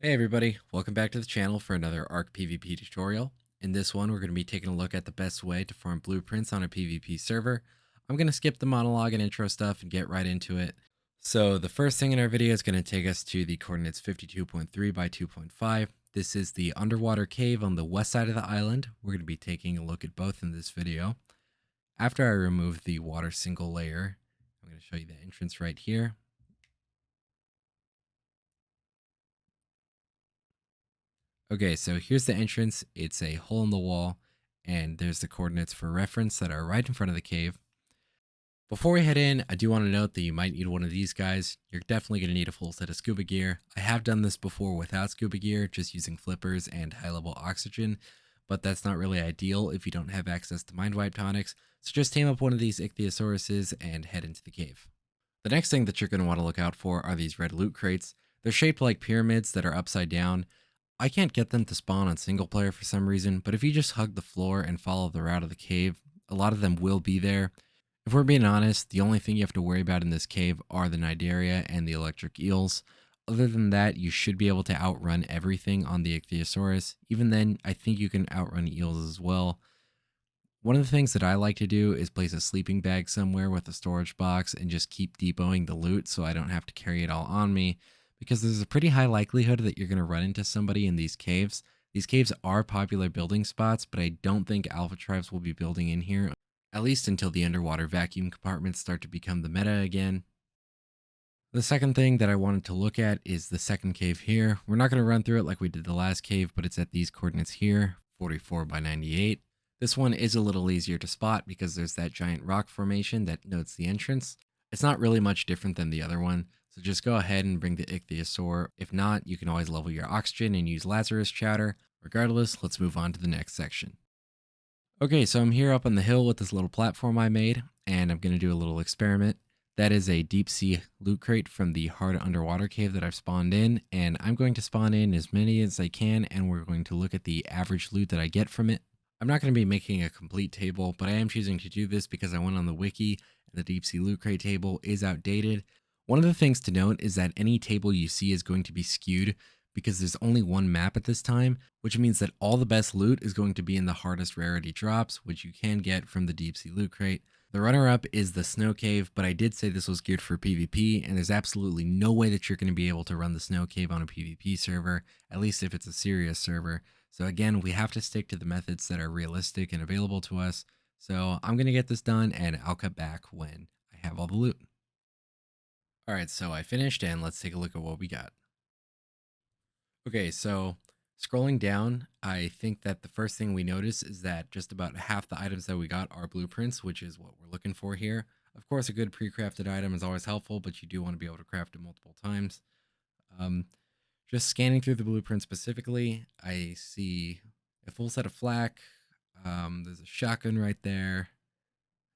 Hey everybody, welcome back to the channel for another Arc PvP tutorial. In this one, we're going to be taking a look at the best way to farm blueprints on a PvP server. I'm going to skip the monologue and intro stuff and get right into it. So the first thing in our video is going to take us to the coordinates 52.3 by 2.5. This is the underwater cave on the west side of the island. We're going to be taking a look at both in this video. After I remove the water single layer, I'm going to show you the entrance right here. Okay, so here's the entrance. It's a hole in the wall, and there's the coordinates for reference that are right in front of the cave. Before we head in, I do want to note that you might need one of these guys. You're definitely going to need a full set of scuba gear. I have done this before without scuba gear, just using flippers and high-level oxygen, but that's not really ideal if you don't have access to mind wipe tonics, so just tame up one of these ichthyosauruses and head into the cave. The next thing that you're going to want to look out for are these red loot crates. They're shaped like pyramids that are upside down. I can't get them to spawn on single player for some reason, but if you just hug the floor and follow the route of the cave, a lot of them will be there. If we're being honest, the only thing you have to worry about in this cave are the Cnidaria and the electric eels. Other than that, you should be able to outrun everything on the Ichthyosaurus. Even then, I think you can outrun eels as well. One of the things that I like to do is place a sleeping bag somewhere with a storage box and just keep depoting the loot so I don't have to carry it all on me, because there's a pretty high likelihood that you're going to run into somebody in these caves. These caves are popular building spots, but I don't think alpha tribes will be building in here, at least until the underwater vacuum compartments start to become the meta again. The second thing that I wanted to look at is the second cave here. We're not going to run through it like we did the last cave, but it's at these coordinates here, 44 by 98. This one is a little easier to spot because there's that giant rock formation that notes the entrance. It's not really much different than the other one, so just go ahead and bring the ichthyosaur. If not, you can always level your oxygen and use Lazarus chowder. Regardless, let's move on to the next section. Okay, so I'm here up on the hill with this little platform I made, and I'm going to do a little experiment. That is a deep sea loot crate from the hard underwater cave that I've spawned in, and I'm going to spawn in as many as I can, and we're going to look at the average loot that I get from it. I'm not going to be making a complete table, but I am choosing to do this because I went on the wiki, and the deep sea loot crate table is outdated. One of the things to note is that any table you see is going to be skewed because there's only one map at this time, which means that all the best loot is going to be in the hardest rarity drops, which you can get from the deep sea loot crate. The runner-up is the snow cave, but I did say this was geared for PvP, and there's absolutely no way that you're going to be able to run the snow cave on a PvP server, at least if it's a serious server. So again, we have to stick to the methods that are realistic and available to us. So I'm going to get this done, and I'll cut back when I have all the loot. Alright, so I finished, and let's take a look at what we got. Okay, so scrolling down, I think that the first thing we notice is that just about half the items that we got are blueprints, which is what we're looking for here. Of course, a good pre-crafted item is always helpful, but you do want to be able to craft it multiple times. Um, just scanning through the blueprint specifically, I see a full set of flak. There's a shotgun right there.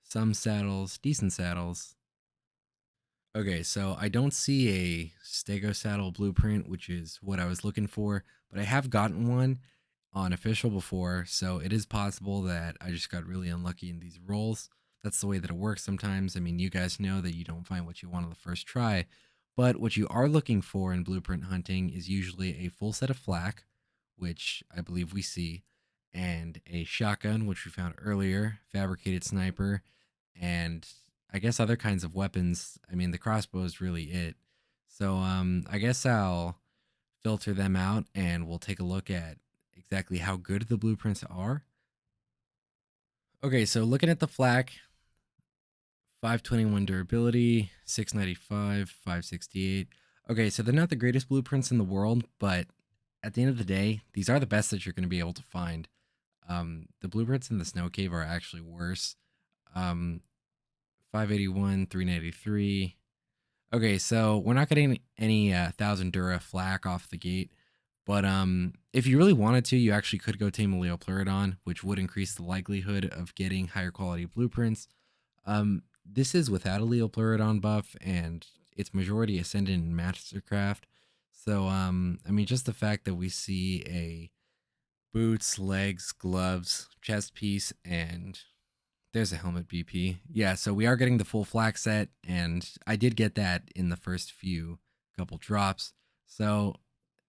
Some saddles, decent saddles. Okay, so I don't see a Stego saddle blueprint, which is what I was looking for, but I have gotten one on official before, so it is possible that I just got really unlucky in these rolls. That's the way that it works sometimes. I mean, you guys know that you don't find what you want on the first try, but what you are looking for in blueprint hunting is usually a full set of flak, which I believe we see, and a shotgun, which we found earlier, fabricated sniper, and I guess other kinds of weapons. I mean, the crossbow is really it. So I guess I'll filter them out and we'll take a look at exactly how good the blueprints are. Okay, so looking at the flak, 521 durability, 695, 568. Okay, so they're not the greatest blueprints in the world, but at the end of the day, these are the best that you're going to be able to find. The blueprints in the snow cave are actually worse. Um, 581, 393. Okay, so we're not getting any 1000 Dura flak off the gate, but if you really wanted to, you actually could go tame a Leopleurodon, which would increase the likelihood of getting higher quality blueprints. This is without a Leopleurodon buff, and it's majority Ascendant and Mastercraft. So, I mean, just the fact that we see a boots, legs, gloves, chest piece, and there's a helmet BP. Yeah, so we are getting the full flak set, and I did get that in the first few couple drops. So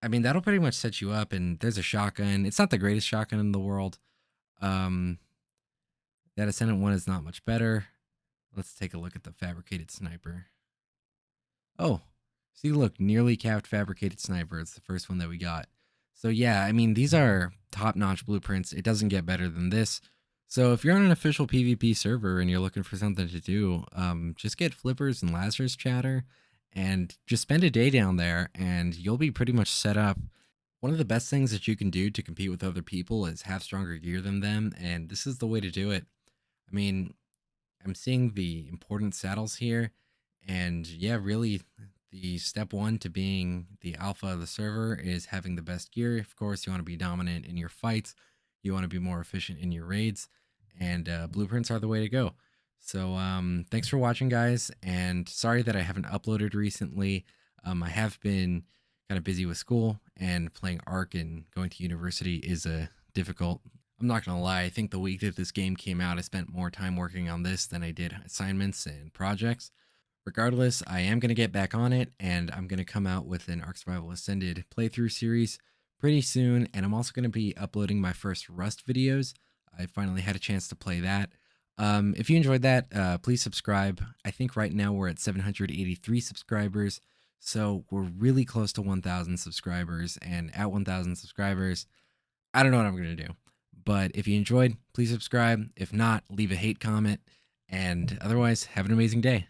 I mean, that'll pretty much set you up. And there's a shotgun. It's not the greatest shotgun in the world. Um, that Ascendant one is not much better. Let's take a look at the fabricated sniper. Oh, see, look, nearly capped fabricated sniper. It's the first one that we got. So yeah, I mean, these are top-notch blueprints. It doesn't get better than this. So if you're on an official PvP server and you're looking for something to do, just get Flippers and Lazarus Chatter and just spend a day down there and you'll be pretty much set up. One of the best things that you can do to compete with other people is have stronger gear than them, and this is the way to do it. I mean, I'm seeing the important saddles here. And yeah, really, the step one to being the alpha of the server is having the best gear. Of course, you want to be dominant in your fights, you want to be more efficient in your raids, and blueprints are the way to go. So, thanks for watching, guys. And sorry that I haven't uploaded recently. I have been kind of busy with school, and playing Ark and going to university is a difficult. I'm not gonna lie, I think the week that this game came out, I spent more time working on this than I did assignments and projects. Regardless, I am gonna get back on it, and I'm gonna come out with an Ark Survival Ascended playthrough series pretty soon, and I'm also gonna be uploading my first Rust videos. I finally had a chance to play that. If you enjoyed that, please subscribe. I think right now we're at 783 subscribers, so we're really close to 1,000 subscribers, and at 1,000 subscribers, I don't know what I'm going to do. But if you enjoyed, please subscribe. If not, leave a hate comment. And otherwise, have an amazing day.